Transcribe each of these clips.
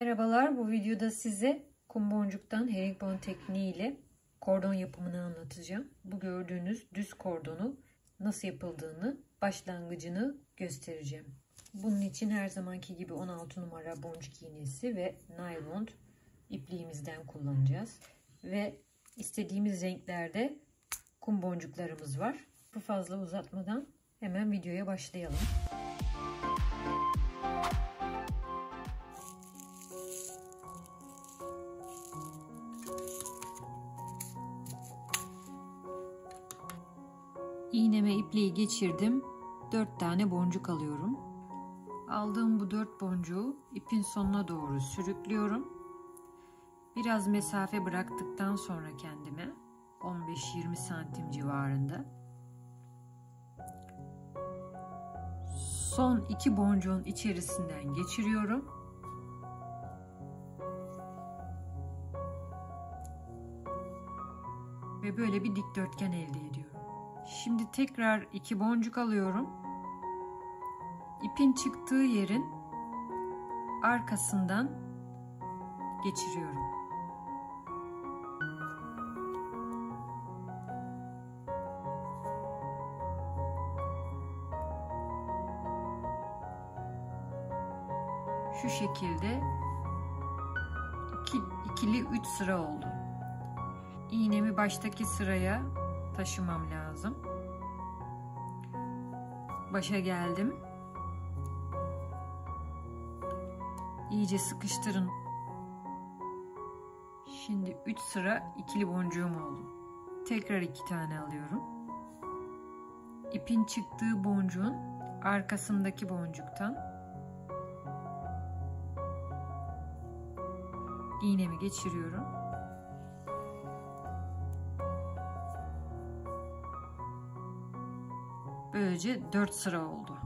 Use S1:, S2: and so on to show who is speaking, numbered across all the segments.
S1: Merhabalar, bu videoda size kum boncuktan herringbone tekniği ile kordon yapımını anlatacağım. Bu gördüğünüz düz kordonu nasıl yapıldığını, başlangıcını göstereceğim. Bunun için her zamanki gibi 16 numara boncuk iğnesi ve naylon ipliğimizden kullanacağız. Ve istediğimiz renklerde kum boncuklarımız var. Bu fazla uzatmadan hemen videoya başlayalım. İğneme ipliği geçirdim. 4 tane boncuk alıyorum. Aldığım bu 4 boncuğu ipin sonuna doğru sürüklüyorum. Biraz mesafe bıraktıktan sonra kendime 15-20 santim civarında son 2 boncuğun içerisinden geçiriyorum. Ve böyle bir dikdörtgen elde ediyorum. Şimdi tekrar 2 boncuk alıyorum. İpin çıktığı yerin arkasından geçiriyorum. Şu şekilde ikili 3 sıra oldu. İğnemi baştaki sıraya taşımam lazım. Başa geldim. İyice sıkıştırın. Şimdi 3 sıra ikili boncuğum oldu. Tekrar 2 tane alıyorum. İpin çıktığı boncuğun arkasındaki boncuktan iğnemi geçiriyorum. Böylece 4 sıra oldu.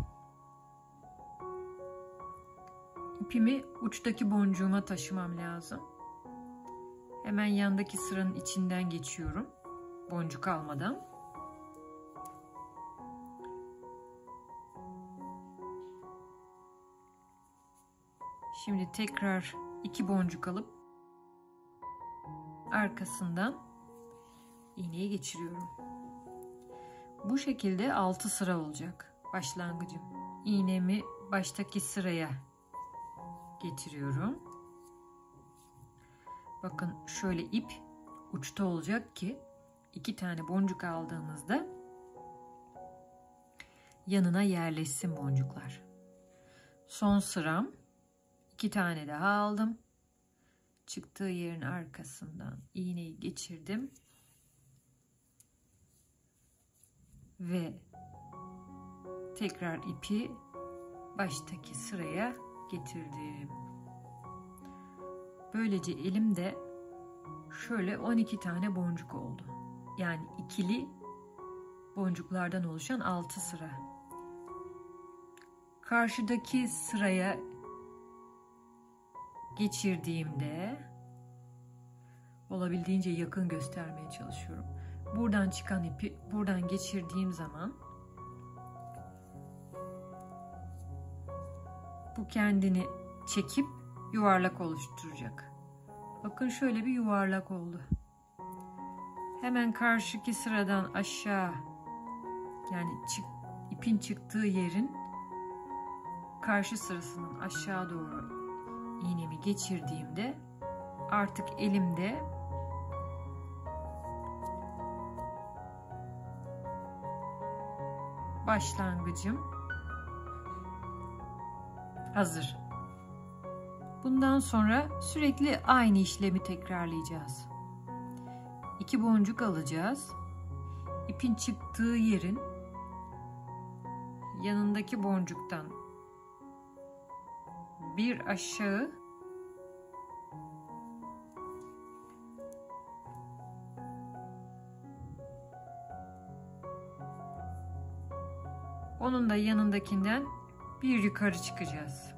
S1: İpimi uçtaki boncuğuma taşımam lazım. Hemen yandaki sıranın içinden geçiyorum. Boncuk almadan. Şimdi tekrar 2 boncuk alıp arkasından iğneyi geçiriyorum. Bu şekilde 6 sıra olacak başlangıcım. İğnemi baştaki sıraya getiriyorum. Bakın şöyle ip uçta olacak ki 2 tane boncuk aldığımızda yanına yerleşsin boncuklar. Son sıram 2 tane daha aldım. Çıktığı yerin arkasından iğneyi geçirdim. Ve tekrar ipi baştaki sıraya getirdim. Böylece elimde şöyle 12 tane boncuk oldu. Yani ikili boncuklardan oluşan 6 sıra. Karşıdaki sıraya geçirdiğimde olabildiğince yakın göstermeye çalışıyorum. Buradan çıkan ipi buradan geçirdiğim zaman bu kendini çekip yuvarlak oluşturacak. Bakın şöyle bir yuvarlak oldu. Hemen karşıki sıradan aşağı, yani ipin çıktığı yerin karşı sırasının aşağı doğru iğnemi geçirdiğimde artık elimde başlangıcım hazır. Bundan sonra sürekli aynı işlemi tekrarlayacağız. 2 boncuk alacağız. İpin çıktığı yerin yanındaki boncuktan bir aşağı onun da yanındakinden bir yukarı çıkacağız.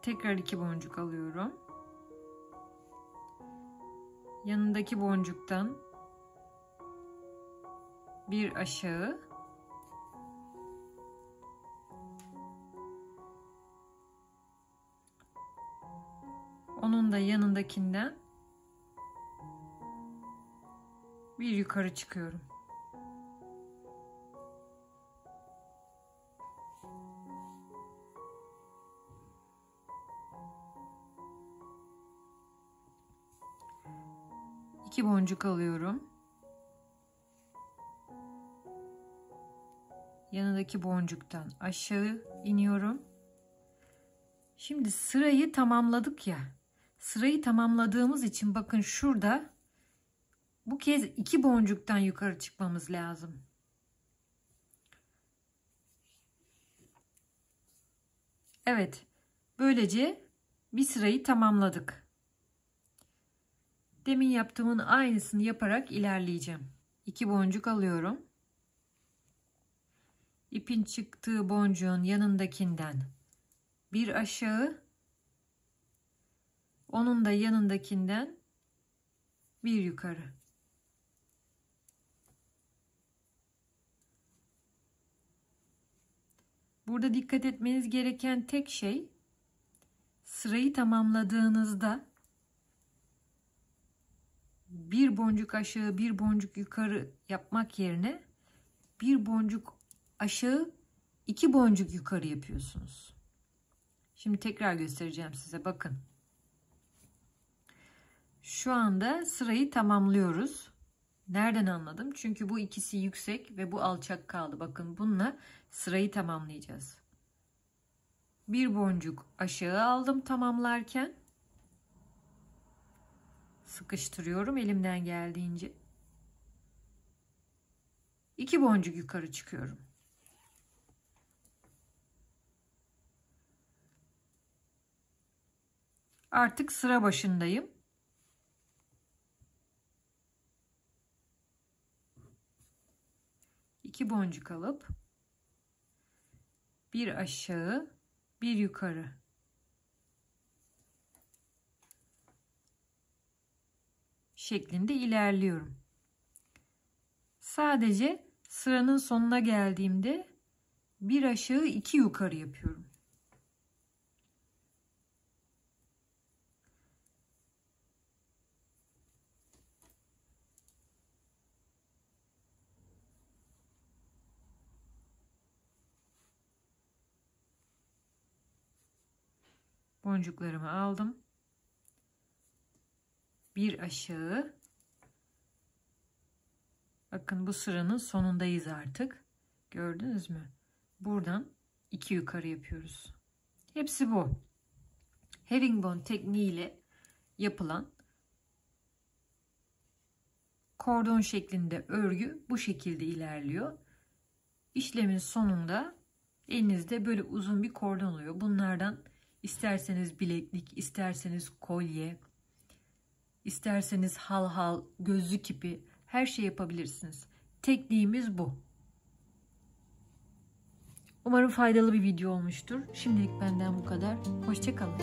S1: Tekrar 2 boncuk alıyorum. yanındaki boncuktan bir aşağı, onun da yanındakinden bir yukarı çıkıyorum. İki boncuk alıyorum. Yanındaki boncuktan aşağı iniyorum. Şimdi sırayı tamamladık ya. Sırayı tamamladığımız için bakın şurada bu kez 2 boncuktan yukarı çıkmamız lazım. Evet. Böylece bir sırayı tamamladık. Demin yaptığımın aynısını yaparak ilerleyeceğim. 2 boncuk alıyorum. İpin çıktığı boncuğun yanındakinden bir aşağı, onun da yanındakinden bir yukarı. Burada dikkat etmeniz gereken tek şey, sırayı tamamladığınızda bir boncuk aşağı bir boncuk yukarı yapmak yerine bir boncuk aşağı 2 boncuk yukarı yapıyorsunuz. Şimdi tekrar göstereceğim size, bakın. Şu anda sırayı tamamlıyoruz. Nereden anladım? Çünkü bu ikisi yüksek ve bu alçak kaldı. Bakın bununla sırayı tamamlayacağız. Bir boncuk aşağı aldım tamamlarken. Sıkıştırıyorum elimden geldiğince. 2 boncuk yukarı çıkıyorum. Artık sıra başındayım. İki boncuk alıp bir aşağı bir yukarı şeklinde ilerliyorum. Sadece sıranın sonuna geldiğimde bir aşağı 2 yukarı yapıyorum. Boncuklarımı aldım. Bir aşağı. Bakın bu sıranın sonundayız artık. Gördünüz mü? Buradan 2 yukarı yapıyoruz. Hepsi bu. Herringbone tekniğiyle yapılan kordon şeklinde örgü bu şekilde ilerliyor. İşlemin sonunda elinizde böyle uzun bir kordon oluyor. Bunlardan isterseniz bileklik, isterseniz kolye, isterseniz halhal, gözlük ipi, her şey yapabilirsiniz. Tekniğimiz bu. Umarım faydalı bir video olmuştur. Şimdilik benden bu kadar. Hoşça kalın.